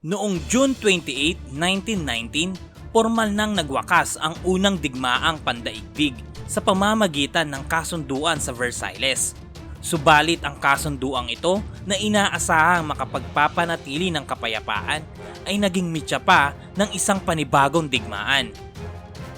Noong June 28, 1919, formal nang nagwakas ang unang digmaang pandaigdig sa pamamagitan ng kasunduan sa Versailles. Subalit ang kasunduang ito na inaasahang makapagpapanatili ng kapayapaan ay naging mitya pa ng isang panibagong digmaan.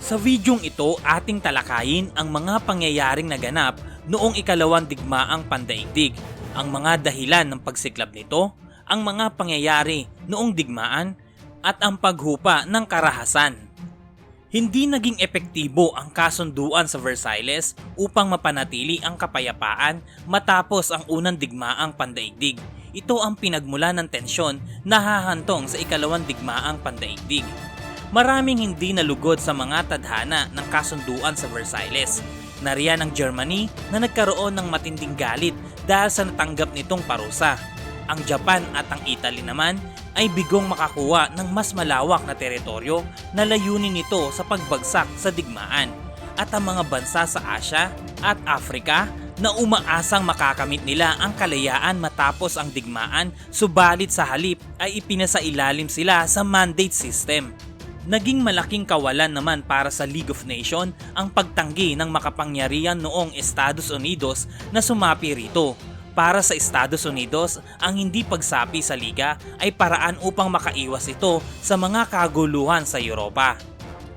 Sa videong ito ating talakayin ang mga pangyayaring naganap noong ikalawang digmaang pandaigdig, ang mga dahilan ng pagsiklab nito, ang mga pangyayari noong digmaan at ang paghupa ng karahasan. Hindi naging epektibo ang kasunduan sa Versailles upang mapanatili ang kapayapaan matapos ang unang digmaang pandaigdig. Ito ang pinagmula ng tensyon na hahantong sa ikalawang digmaang pandaigdig. Maraming hindi nalugod sa mga tadhana ng kasunduan sa Versailles. Nariyan ang Germany na nagkaroon ng matinding galit dahil sa natanggap nitong parusa. Ang Japan at ang Italy naman ay bigong makakuha ng mas malawak na teritoryo na layunin nito sa pagbagsak sa digmaan. At ang mga bansa sa Asia at Africa na umaasang makakamit nila ang kalayaan matapos ang digmaan, subalit sa halip ay ipinasailalim sila sa mandate system. Naging malaking kawalan naman para sa League of Nations ang pagtanggi ng makapangyarihan noong Estados Unidos na sumapi rito. Para sa Estados Unidos, ang hindi pagsapi sa liga ay paraan upang makaiwas ito sa mga kaguluhan sa Europa.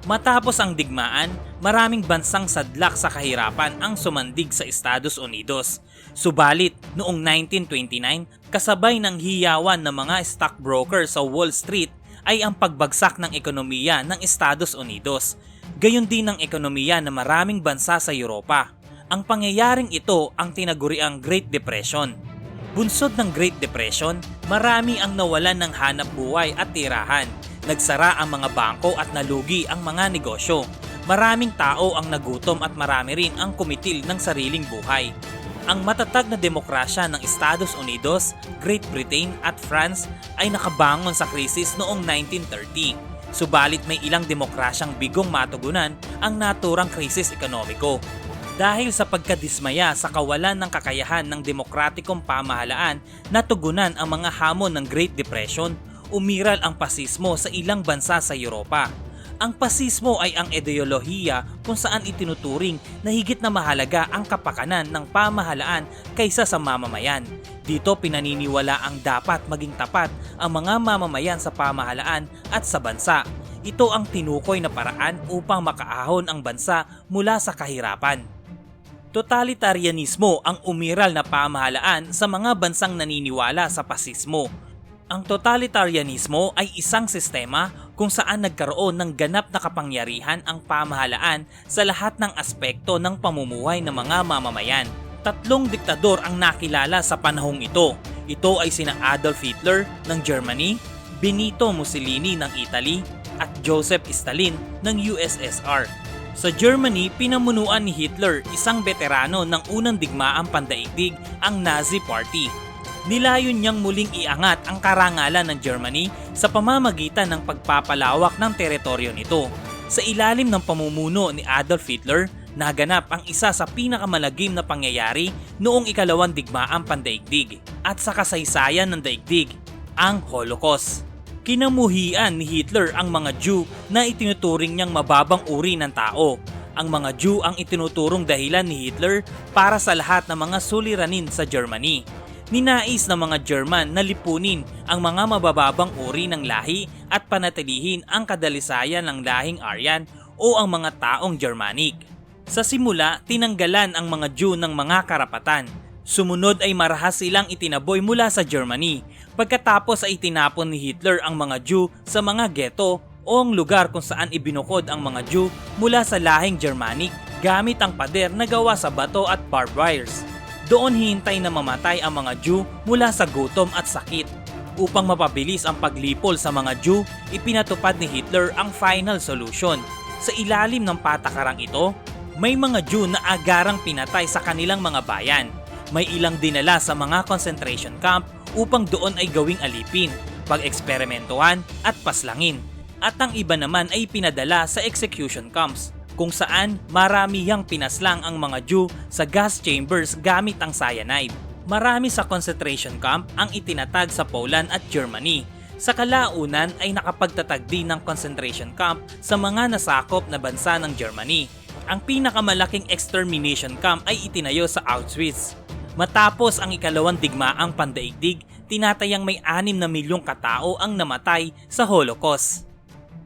Matapos ang digmaan, maraming bansang sadlak sa kahirapan ang sumandig sa Estados Unidos. Subalit, noong 1929, kasabay ng hiyawan ng mga stockbroker sa Wall Street ay ang pagbagsak ng ekonomiya ng Estados Unidos. Gayon din ang ekonomiya ng maraming bansa sa Europa. Ang pangyayaring ito ang tinaguriang Great Depression. Bunsod ng Great Depression, marami ang nawalan ng hanap buhay at tirahan. Nagsara ang mga bangko at nalugi ang mga negosyo. Maraming tao ang nagutom at marami rin ang kumitil ng sariling buhay. Ang matatag na demokrasya ng Estados Unidos, Great Britain at France ay nakabangon sa krisis noong 1930. Subalit may ilang demokrasyang bigong matugunan ang naturang krisis ekonomiko. Dahil sa pagkadismaya sa kawalan ng kakayahan ng demokratikong pamahalaan na tugunan ang mga hamon ng Great Depression, umiral ang pasismo sa ilang bansa sa Europa. Ang pasismo ay ang ideolohiya kung saan itinuturing na higit na mahalaga ang kapakanan ng pamahalaan kaysa sa mamamayan. Dito pinaniniwala ang dapat maging tapat ang mga mamamayan sa pamahalaan at sa bansa. Ito ang tinukoy na paraan upang makaahon ang bansa mula sa kahirapan. Totalitarianismo ang umiral na pamahalaan sa mga bansang naniniwala sa pasismo. Ang totalitarianismo ay isang sistema kung saan nagkaroon ng ganap na kapangyarihan ang pamahalaan sa lahat ng aspekto ng pamumuhay ng mga mamamayan. Tatlong diktador ang nakilala sa panahong ito. Ito ay sina Adolf Hitler ng Germany, Benito Mussolini ng Italy, at Joseph Stalin ng USSR. Sa Germany, pinamunuan ni Hitler, isang veterano ng unang digmaang pandaigdig, ang Nazi Party. Nilayon niyang muling iangat ang karangalan ng Germany sa pamamagitan ng pagpapalawak ng teritoryo nito. Sa ilalim ng pamumuno ni Adolf Hitler, naganap ang isa sa pinakamalagim na pangyayari noong ikalawang digmaang pandaigdig at sa kasaysayan ng daigdig, ang Holocaust. Kinamuhian ni Hitler ang mga Jew na itinuturing niyang mababang uri ng tao. Ang mga Jew ang itinuturong dahilan ni Hitler para sa lahat ng mga suliranin sa Germany. Ninais ng mga German na lipunin ang mga mabababang uri ng lahi at panatilihin ang kadalisayan ng lahing Aryan o ang mga taong Germanic. Sa simula, tinanggalan ang mga Jew ng mga karapatan. Sumunod ay marahas silang itinaboy mula sa Germany. Pagkatapos ay itinapon ni Hitler ang mga Jew sa mga ghetto o ang lugar kung saan ibinukod ang mga Jew mula sa lahing Germanic gamit ang pader na gawa sa bato at barbed wires. Doon hihintay na mamatay ang mga Jew mula sa gutom at sakit. Upang mapabilis ang paglipol sa mga Jew, ipinatupad ni Hitler ang final solution. Sa ilalim ng patakarang ito, may mga Jew na agarang pinatay sa kanilang mga bayan. May ilang dinala sa mga concentration camp upang doon ay gawing alipin, pag-eksperimentuhan at paslangin. At ang iba naman ay pinadala sa execution camps, kung saan maramihang pinaslang ang mga Jew sa gas chambers gamit ang cyanide. Marami sa concentration camp ang itinatag sa Poland at Germany. Sa kalaunan ay nakapagtatag din ng concentration camp sa mga nasakop na bansa ng Germany. Ang pinakamalaking extermination camp ay itinayo sa Auschwitz. Matapos ang ikalawang digmaang pandaigdig, tinatayang may 6 na milyong katao ang namatay sa Holocaust.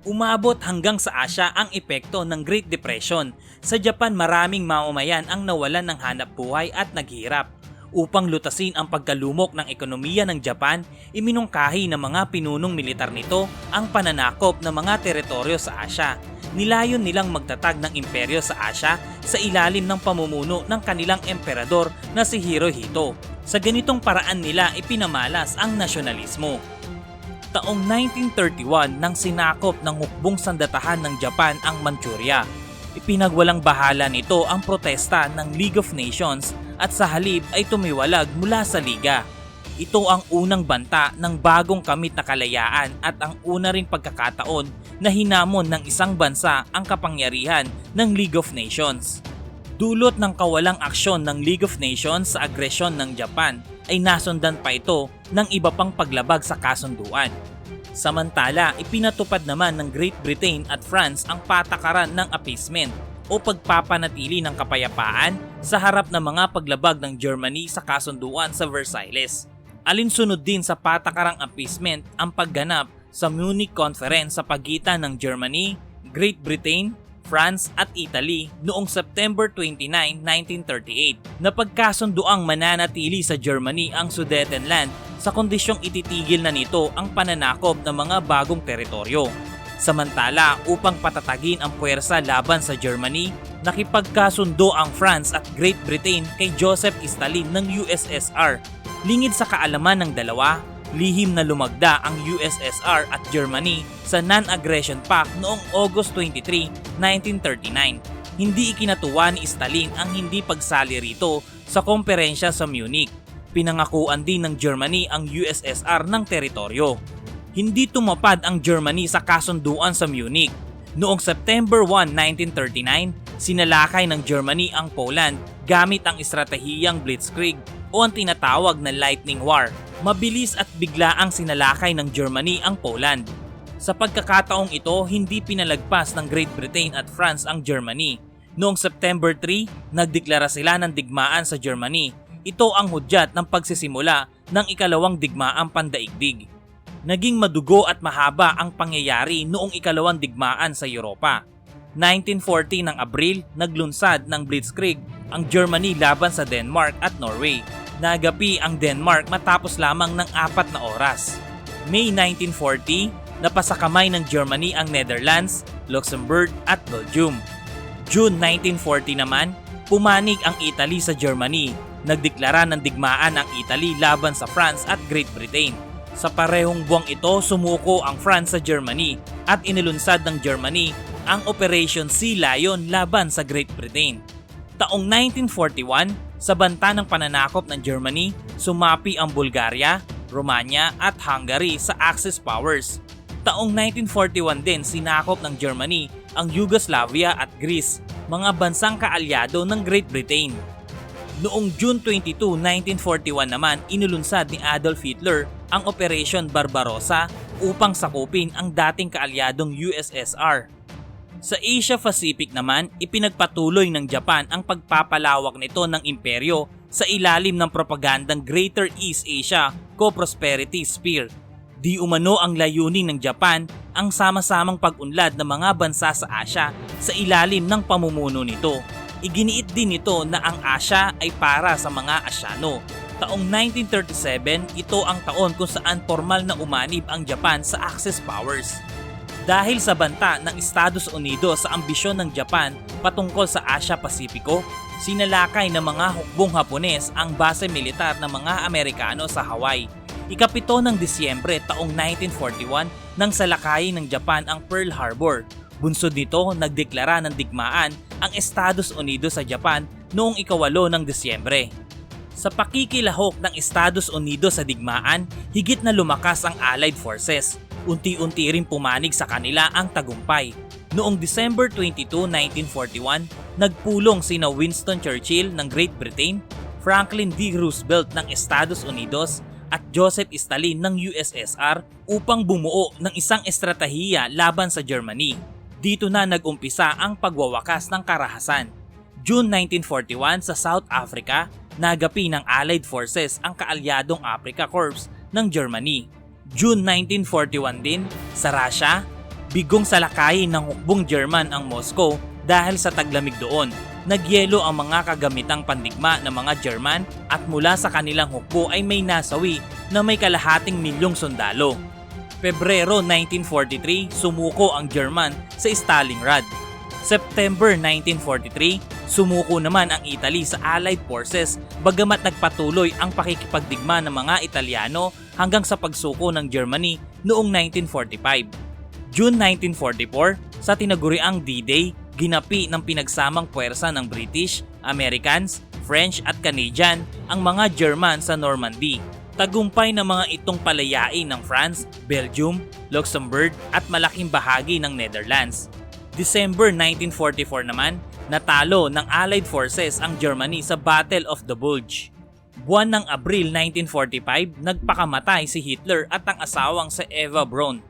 Umabot hanggang sa Asya ang epekto ng Great Depression. Sa Japan, maraming mamamayan ang nawalan ng hanap buhay at naghirap. Upang lutasin ang pagkalumok ng ekonomiya ng Japan, iminungkahi ng mga pinunong militar nito ang pananakop ng mga teritoryo sa Asya. Nilayon nilang magtatag ng imperyo sa Asya sa ilalim ng pamumuno ng kanilang emperador na si Hirohito. Sa ganitong paraan nila ipinamalas ang nasyonalismo. Taong 1931 nang sinakop ng hukbong sandatahan ng Japan ang Manchuria. Ipinagwalang bahala nito ang protesta ng League of Nations at sa halip ay tumiwalag mula sa Liga. Ito ang unang banta ng bagong kamit na kalayaan at ang una ring pagkakataon na hinamon ng isang bansa ang kapangyarihan ng League of Nations. Dulot ng kawalang aksyon ng League of Nations sa agresyon ng Japan ay nasundan pa ito ng iba pang paglabag sa kasunduan. Samantala, ipinatupad naman ng Great Britain at France ang patakaran ng appeasement o pagpapanatili ng kapayapaan sa harap ng mga paglabag ng Germany sa kasunduan sa Versailles. Alinsunod din sa patakarang appeasement ang pagganap sa Munich Conference sa pagitan ng Germany, Great Britain, France at Italy noong September 29, 1938 na pagkasunduang mananatili sa Germany ang Sudetenland sa kondisyong ititigil na nito ang pananakop ng mga bagong teritoryo. Samantala, upang patatagin ang puwersa laban sa Germany, nakipagkasundo ang France at Great Britain kay Joseph Stalin ng USSR. Lingid sa kaalaman ng dalawa, lihim na lumagda ang USSR at Germany sa Non-Aggression Pact noong August 23, 1939. Hindi ikinatuwa ni Stalin ang hindi pagsali rito sa komperensya sa Munich. Pinangakuan din ng Germany ang USSR ng teritoryo. Hindi tumapad ang Germany sa kasunduan sa Munich. Noong September 1, 1939, sinalakay ng Germany ang Poland gamit ang estratehiyang Blitzkrieg o ang tinatawag na Lightning War. Mabilis at biglaang sinalakay ng Germany ang Poland. Sa pagkakataong ito, hindi pinalagpas ng Great Britain at France ang Germany. Noong September 3, nagdeklara sila ng digmaan sa Germany. Ito ang hudyat ng pagsisimula ng ikalawang digmaang pandaigdig. Naging madugo at mahaba ang pangyayari noong ikalawang digmaan sa Europa. 1940 ng Abril, naglunsad ng Blitzkrieg ang Germany laban sa Denmark at Norway. Nagapi ang Denmark matapos lamang ng 4 na oras. May 1940, napasakamay ng Germany ang Netherlands, Luxembourg at Belgium. June 1940 naman, pumanig ang Italy sa Germany. Nagdeklara ng digmaan ang Italy laban sa France at Great Britain. Sa parehong buwang ito, sumuko ang France sa Germany at inilunsad ng Germany ang Operation Sea Lion laban sa Great Britain. Taong 1941, sa banta ng pananakop ng Germany, sumapi ang Bulgaria, Romania at Hungary sa Axis powers. Taong 1941 din sinakop ng Germany ang Yugoslavia at Greece, mga bansang kaalyado ng Great Britain. Noong June 22, 1941 naman, inulunsad ni Adolf Hitler ang Operation Barbarossa upang sakupin ang dating kaalyadong USSR. Sa Asia Pacific naman, ipinagpatuloy ng Japan ang pagpapalawak nito ng imperyo sa ilalim ng propagandang Greater East Asia Co-Prosperity Sphere. Di umano ang layunin ng Japan ang sama-samang pag-unlad ng mga bansa sa Asya sa ilalim ng pamumuno nito. Iginiit din nito na ang Asya ay para sa mga Asyano. Taong 1937, ito ang taon kung saan formal na umanib ang Japan sa Axis powers. Dahil sa banta ng Estados Unidos sa ambisyon ng Japan patungkol sa Asia-Pasipiko, sinalakay ng mga hukbong Hapones ang base militar ng mga Amerikano sa Hawaii. Ika-7 ng Disyembre taong 1941 nang salakayin ng Japan ang Pearl Harbor. Bunsod nito, nagdeklara ng digmaan ang Estados Unidos sa Japan noong ika-8 ng Disyembre. Sa pakikilahok ng Estados Unidos sa digmaan, higit na lumakas ang Allied forces. Unti-unti ring pumanig sa kanila ang tagumpay. Noong December 22, 1941, nagpulong sina Winston Churchill ng Great Britain, Franklin D. Roosevelt ng Estados Unidos at Joseph Stalin ng USSR upang bumuo ng isang estratehiya laban sa Germany. Dito na nag-umpisa ang pagwawakas ng karahasan. June 1941 sa South Africa, nagapi ng Allied Forces ang kaalyadong Africa Corps ng Germany. June 1941 din sa Russia, bigong salakayin ng hukbong German ang Moscow dahil sa taglamig doon. Nagyelo ang mga kagamitang pandigma ng mga German at mula sa kanilang hukbo ay may nasawi na may kalahating milyong sundalo. Pebrero 1943, sumuko ang German sa Stalingrad. September 1943, sumuko naman ang Italy sa Allied Forces bagamat nagpatuloy ang pakikipagdigma ng mga Italyano hanggang sa pagsuko ng Germany noong 1945. June 1944, sa tinaguriang D-Day, ginapi ng pinagsamang puwersa ng British, Americans, French at Canadian ang mga German sa Normandy. Tagumpay ng mga itong palayain ng France, Belgium, Luxembourg at malaking bahagi ng Netherlands. December 1944 naman, natalo ng Allied Forces ang Germany sa Battle of the Bulge. Buwan ng Abril 1945, nagpakamatay si Hitler at ang asawang si Eva Braun.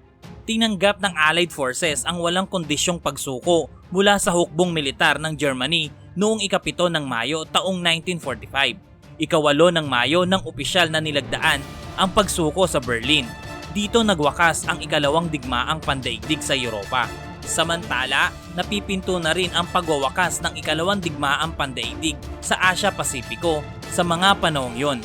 Tinanggap ng Allied Forces ang walang kondisyong pagsuko mula sa hukbong militar ng Germany noong ika-7 ng Mayo taong 1945. Ika-8 ng Mayo nang opisyal na nilagdaan ang pagsuko sa Berlin. Dito nagwakas ang ikalawang digmaang pandaigdig sa Europa. Samantala, napipinto na rin ang pagwawakas ng ikalawang digmaang pandaigdig sa Asia-Pasipiko sa mga panahong yon.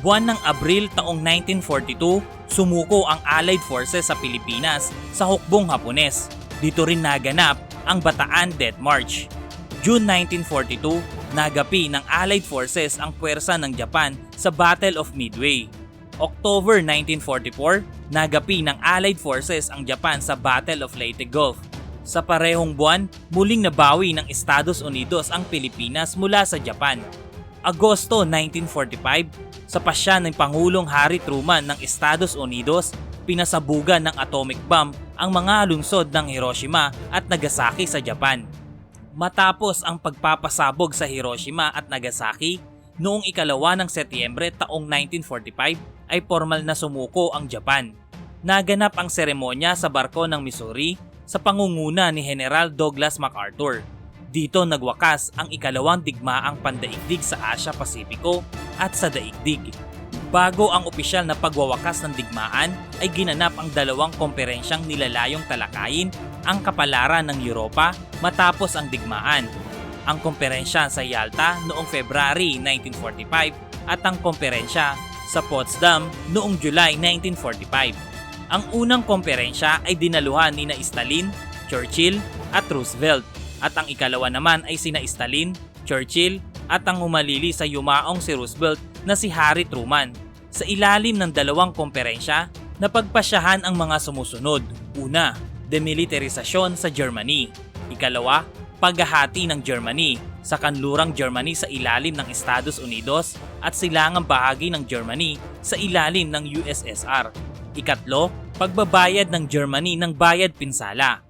Buwan ng Abril taong 1942, sumuko ang Allied Forces sa Pilipinas sa hukbong Hapones. Dito rin naganap ang Bataan Death March. June 1942, nagapi ng Allied Forces ang puwersa ng Japan sa Battle of Midway. October 1944, nagapi ng Allied Forces ang Japan sa Battle of Leyte Gulf. Sa parehong buwan, muling nabawi ng Estados Unidos ang Pilipinas mula sa Japan. Agosto 1945, sa pasya ng Pangulong Harry Truman ng Estados Unidos, pinasabugan ng atomic bomb ang mga lungsod ng Hiroshima at Nagasaki sa Japan. Matapos ang pagpapasabog sa Hiroshima at Nagasaki, noong ika-2 ng Setyembre taong 1945 ay formal na sumuko ang Japan. Naganap ang seremonya sa barko ng Missouri sa pangunguna ni General Douglas MacArthur. Dito nagwakas ang ikalawang digmaang pandaigdig sa Asia-Pasipiko at sa daigdig. Bago ang opisyal na pagwawakas ng digmaan ay ginanap ang dalawang komperensyang nilalayong talakayin ang kapalaran ng Europa matapos ang digmaan. Ang komperensya sa Yalta noong February 1945 at ang komperensya sa Potsdam noong July 1945. Ang unang komperensya ay dinaluhan ni Stalin, Churchill at Roosevelt at ang ikalawa naman ay sina Stalin, Churchill at ang humalili sa yumaong si Roosevelt na si Harry Truman. Sa ilalim ng dalawang komperensya, napagpasyahan ang mga sumusunod. Una, demilitarisasyon sa Germany. Ikalawa, paghahati ng Germany sa kanlurang Germany sa ilalim ng Estados Unidos at silangang bahagi ng Germany sa ilalim ng USSR. Ikatlo, pagbabayad ng Germany ng bayad pinsala.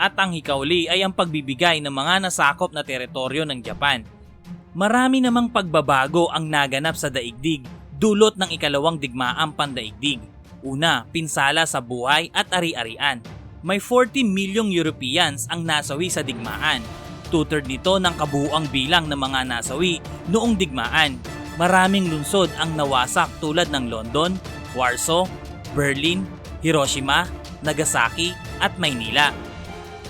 At ang hikauli ay ang pagbibigay ng mga nasakop na teritoryo ng Japan. Marami namang pagbabago ang naganap sa daigdig dulot ng ikalawang digmaang pandaigdig. Una, pinsala sa buhay at ari-arian. May 40 milyong Europeans ang nasawi sa digmaan. 2/3 nito ng kabuuang bilang ng mga nasawi noong digmaan. Maraming lungsod ang nawasak tulad ng London, Warsaw, Berlin, Hiroshima, Nagasaki at Maynila.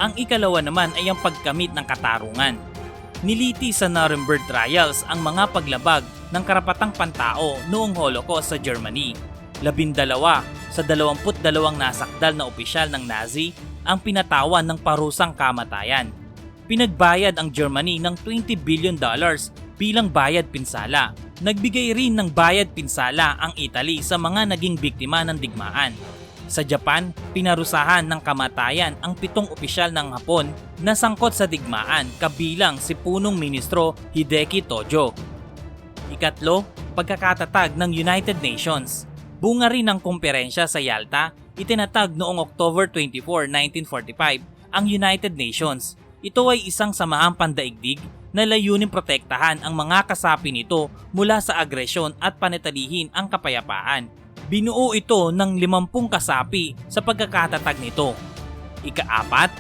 Ang ikalawa naman ay ang pagkamit ng katarungan. Niliti sa Nuremberg Trials ang mga paglabag ng karapatang pantao noong Holocaust sa Germany. 12 sa 22 nasakdal na opisyal ng Nazi ang pinatawan ng parusang kamatayan. Pinagbayad ang Germany ng $20 billion bilang bayad pinsala. Nagbigay rin ng bayad pinsala ang Italy sa mga naging biktima ng digmaan. Sa Japan, pinarusahan ng kamatayan ang 7 opisyal ng Hapon na sangkot sa digmaan kabilang si punong ministro Hideki Tojo. Ikatlo, pagkakatatag ng United Nations. Bunga rin ng komperensya sa Yalta, itinatag noong October 24, 1945 ang United Nations. Ito ay isang samahang pandaigdig na layunin protektahan ang mga kasapi nito mula sa agresyon at panatilihin ang kapayapaan. Binuo ito ng 50 kasapi sa pagkakatatag nito. Ika-4,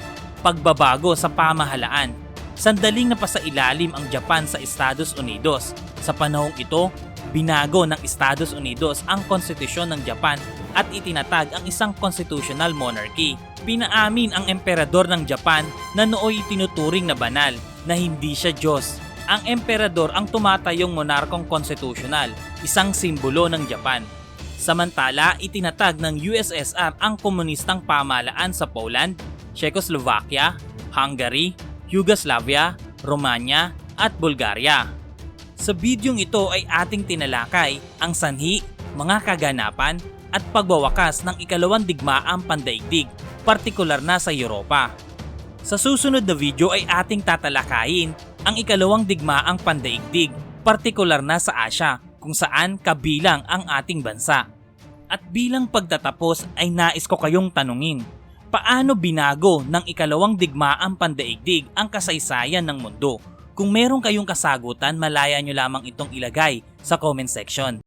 pagbabago sa pamahalaan. Sandaling napasailalim ang Japan sa Estados Unidos. Sa panahong ito, binago ng Estados Unidos ang konstitusyon ng Japan at itinatag ang isang constitutional monarchy. Pinaamin ang emperador ng Japan na nooy tinuturing na banal, na hindi siya Diyos. Ang emperador ang tumatayong monarkong konstitusyonal, isang simbolo ng Japan. Samantala, itinatag ng USSR ang komunistang pamahalaan sa Poland, Czechoslovakia, Hungary, Yugoslavia, Romania at Bulgaria. Sa bidyong ito ay ating tinalakay ang sanhi, mga kaganapan at pagwawakas ng ikalawang digmaang pandaigdig, partikular na sa Europa. Sa susunod na video ay ating tatalakayin ang ikalawang digmaang pandaigdig, partikular na sa Asya, kung saan kabilang ang ating bansa. At bilang pagtatapos ay nais ko kayong tanungin, paano binago ng ikalawang digmaang pandaigdig ang kasaysayan ng mundo? Kung meron kayong kasagutan, malaya nyo lamang itong ilagay sa comment section.